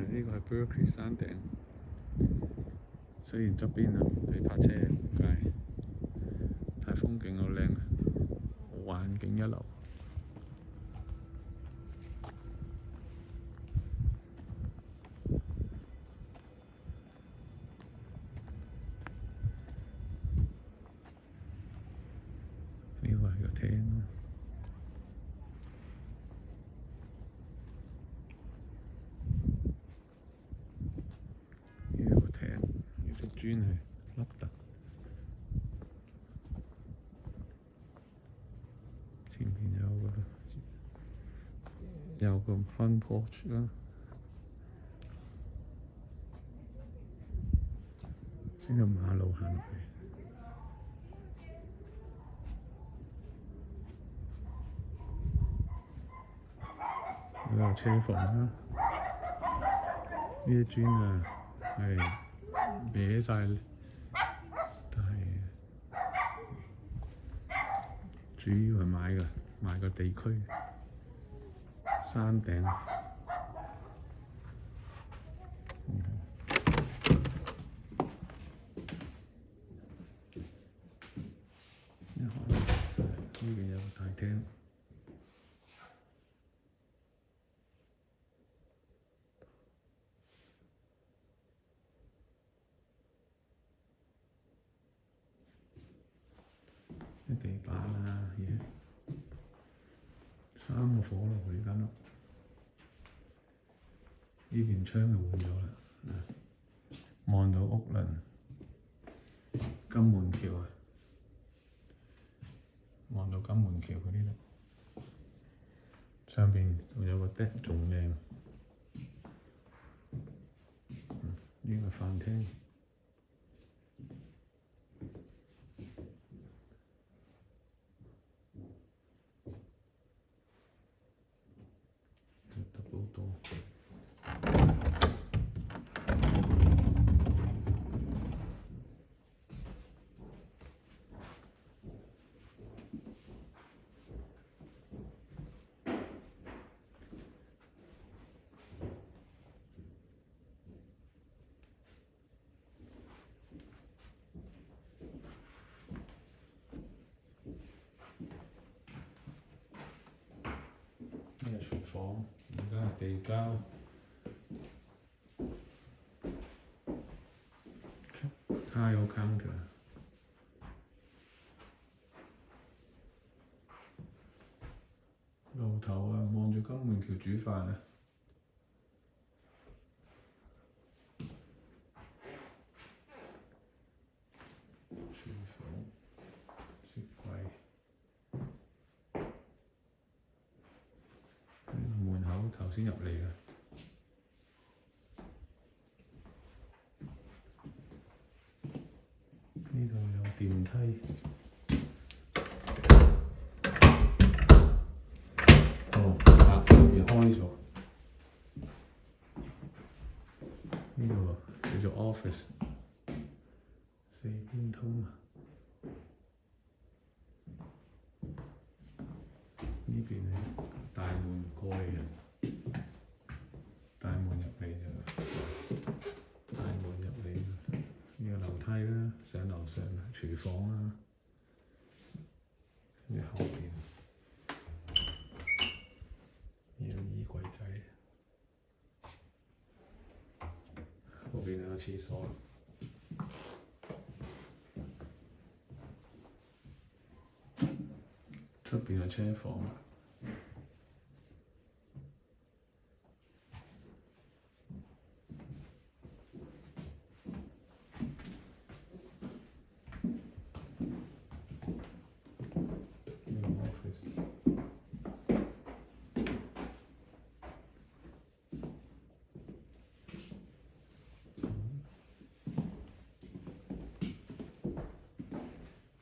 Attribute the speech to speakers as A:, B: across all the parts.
A: 呢個係 Berkeley 山頂，雖然側邊啊唔俾泊車街，但係風景好靚啊，環境一流。呢個係個廳。磚係凹凸，前面有個 front porch 啦，呢個馬路行入去，呢個車房啦，呢啲磚啊係歪晒，但係主要係買個地區山頂。呢邊有個大廳，啲地板啊嘢，3個火爐呢間屋，呢邊窗就換咗啦，望到屋崙金門橋啊！望到金門橋嗰啲咯，上邊仲有個 deck 仲靚。呢個飯廳，得好多。呢個廚房，而家係地膠，tile counter。爐頭啊，望住金門橋煮飯啊！廚房、雪櫃。門口頭先入嚟嘅，呢度有電梯。後面開咗，呢度叫做 office， 4邊通啊。呢邊係大門過嚟嘅，大門入嚟呢個樓梯啦，上樓上廚房啦，跟住後邊呢個衣櫃仔，後邊有個廁所，出邊係車房。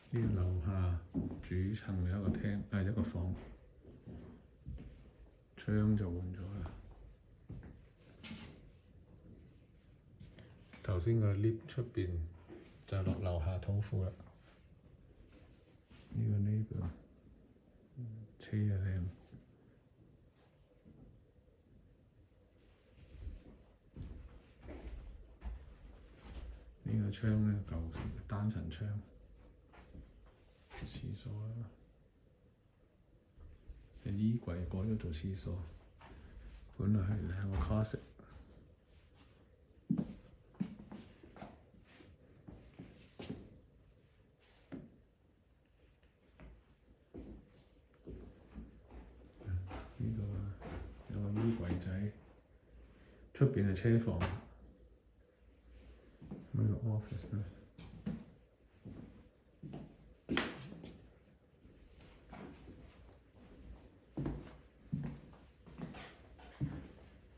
A: 呢個樓下主層有一個廳，一個房，窗就換咗啦。頭先個 lift 出邊就落樓下土庫啦。呢個車又靚。嘅窗咧，舊時單層窗，廁所啦，衣櫃改咗做廁所，本來係兩個 closet。呢度啊，有個衣櫃仔，出邊係車房，呢個 office 咧。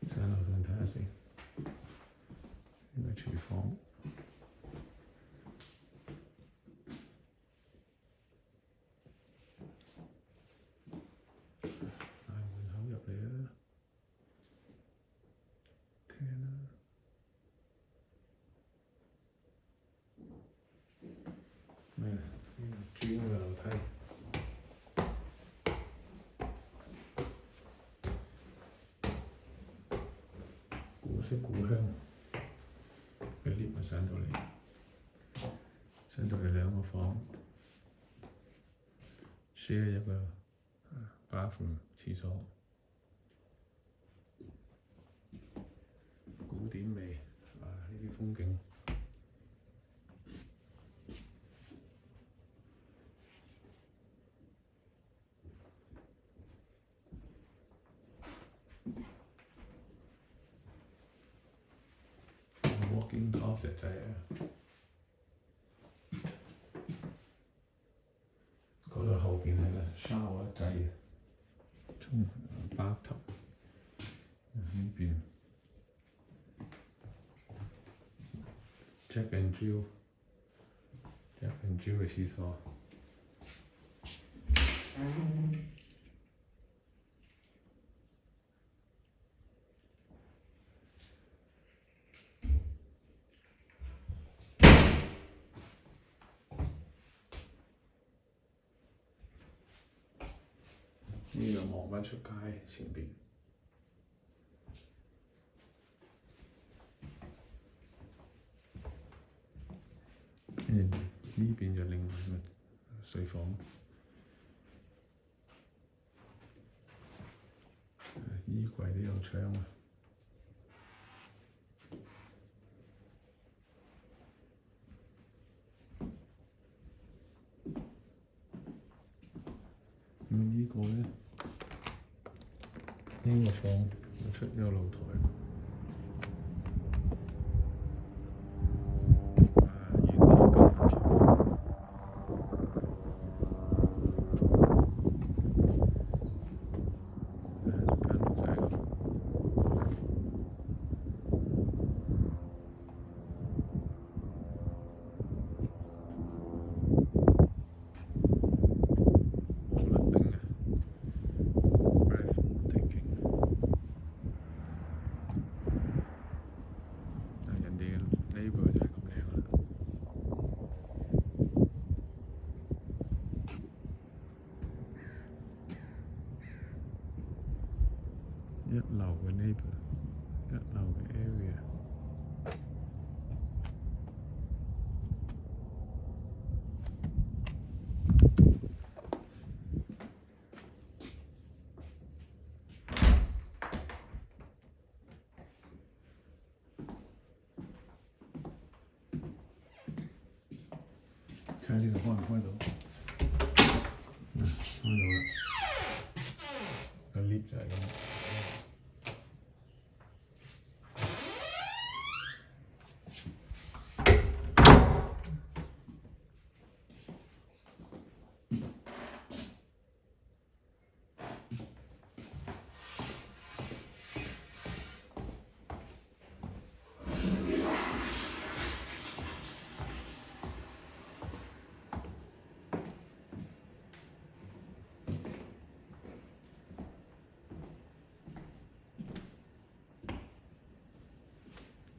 A: 上樓上睇下先，呢個廚房，大門口入嚟啦，聽啦，咩？呢個磚嘅樓梯。古色古香嘅 lift 咪上到嚟兩個房 ，share 一個bathroom 廁所，古典味啊！呢啲風景，walk-in closet 就係嗰度後邊係個 shower 仔嘅，沖 bathtub 呢邊 Jack and Jill 嘅廁所。呢度望返出街前邊，跟住呢邊就另外一個睡房，衣櫃都有窗啊。咁呢個咧？呢個房出有露台，原鐵鋼琴床，間屋仔咁，冇得頂啊 ！breathtaking。人哋嘅 neighbour 就係咁靚啦。一樓嘅 neighbour， 一樓嘅 area。睇下呢度開唔開到？開到啦，個 lift 就係咁。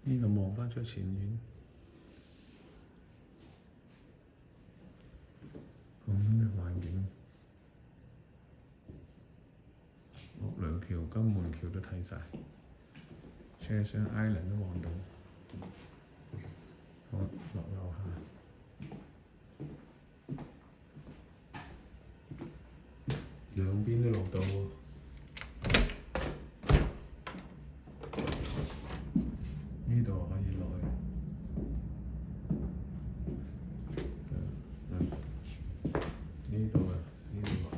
A: 呢度望返出前院，咁嘅環境，岳陽橋、金門橋都睇晒，車廂 Island 都望到，好，落樓下。兩邊都落到喎。呢度可以落去。呢度啊，呢度落去。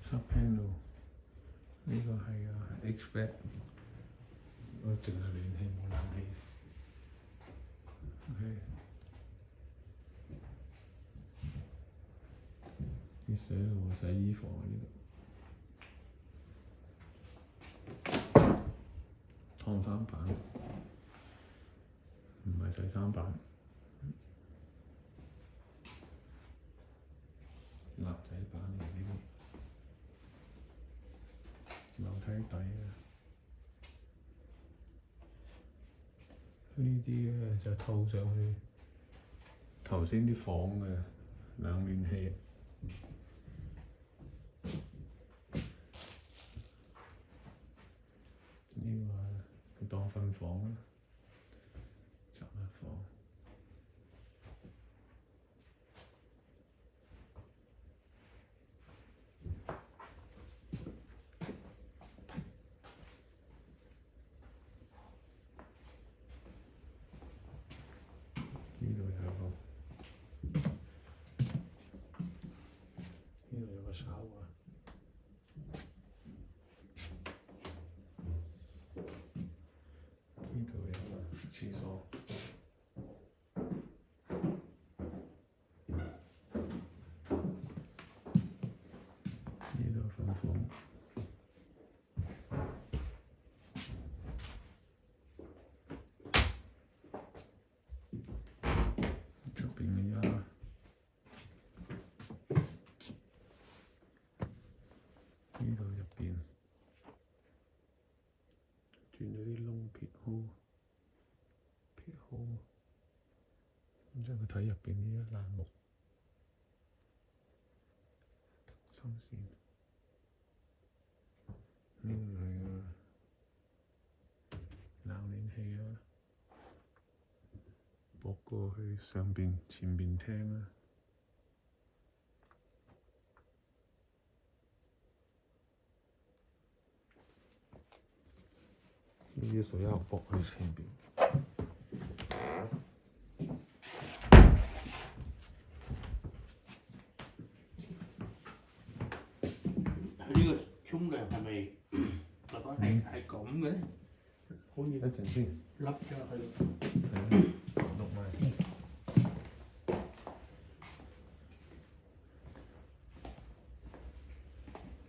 A: Sub panel 呢個係HVAC，我淨係暖氣冇冷氣。OK， 啲水路洗衣房呢度，燙衫板，唔係洗衫板，立仔板嚟呢啲。樓梯底啊，呢啲咧就透上去頭先啲房嘅冷暖氣。呢個佢當瞓房啦，雜物房。呢度有個shower。呢度有個廁所。呢度瞓房。出邊嘅呀，呢度入邊轉咗啲窿撇好，咁即係佢睇入邊呢一欄目，心線。呢個係冷暖氣啊，駁過去上邊前邊廳啊。呢啲水又駁去前邊。
B: 佢呢個沖涼係咪落翻係咁嘅咧？好似
A: 一陣先，
B: 凹咗落去。
A: 錄埋先。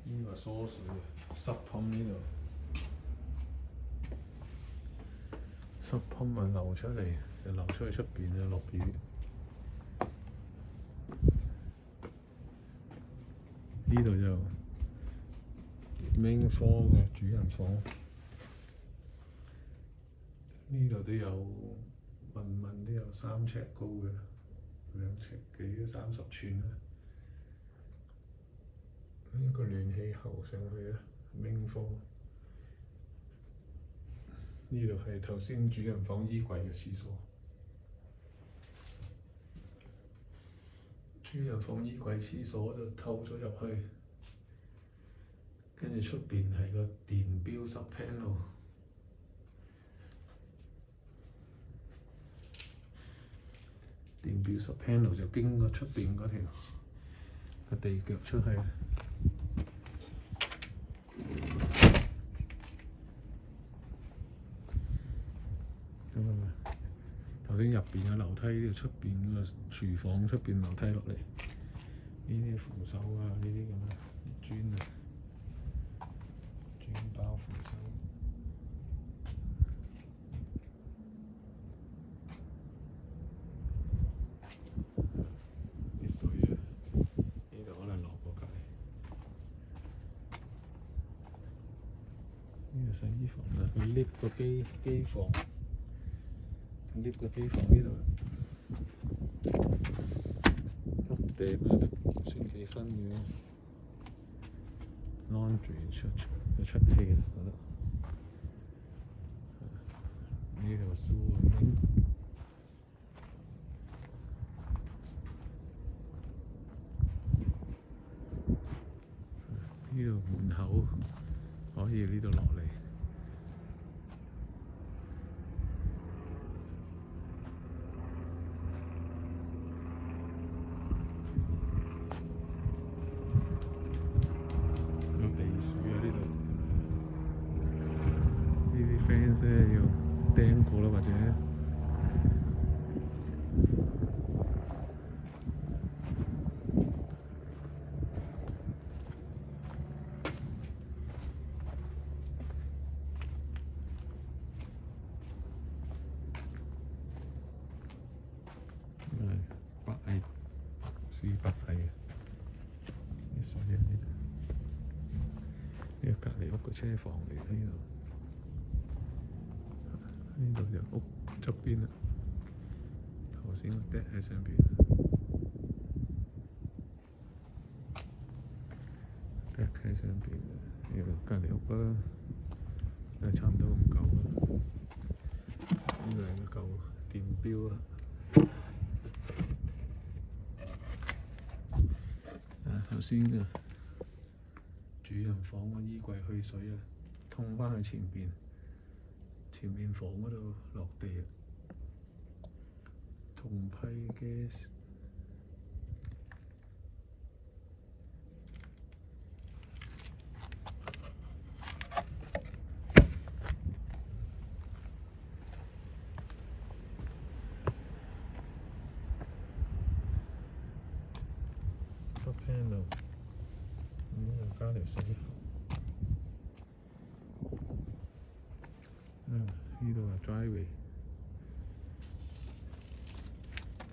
A: 呢個疏水濕泵呢度。濕泵咪流出嚟，就流出去出邊啊！落雨。呢度就 main floor 嘅主人房。呢度都有問都有3尺高嘅，2尺幾30寸啦。一個暖氣喉上去啊 main floor。呢度係頭先主人房衣櫃嘅廁所。主人房衣櫃廁所就透咗入去，跟住出邊係個電錶sub panel。電錶sub panel就經過出邊嗰條個地腳出去。頭先入邊嘅樓梯，呢度出邊個廚房出邊樓梯落嚟，呢啲扶手啊，呢啲咁嘅磚啊，磚包扶手。啲水啊，呢度可能落過隔離。呢個洗衣房啊，佢 lift 個機房。lift 個機房呢度。頂啊，都算幾新嘅。laundry 出氣啦，覺得。呢條書咁樣。呢度門口可以呢度落嚟。有地鼠啊！呢度呢啲 fans 咧要釘過啦，或者白蟻是白蟻嘅啲水喺呢度。呢個隔離屋個車房嚟嘅呢度，呢度就屋側邊啦。頭先個 deck 喺上邊 ，deck 喺上邊，呢度隔離屋啦，都差唔多咁舊啦。呢度係個舊電錶啦。頭先嘅主人房個衣櫃去水啊，通返去前面房嗰度落地啊，銅批嘅。panel， 又加條水喉。呢度係 driveway，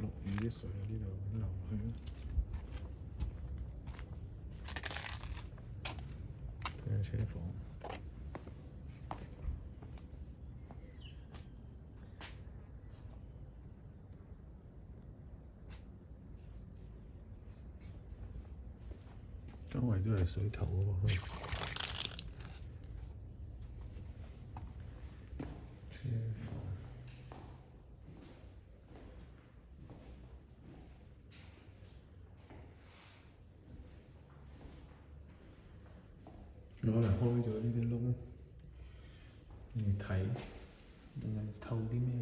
A: 落雨啲水喺呢度流去啦。睇下車房。周圍都係水頭喎，車房。攞嚟開咗呢啲窿嚟睇，定係透啲咩？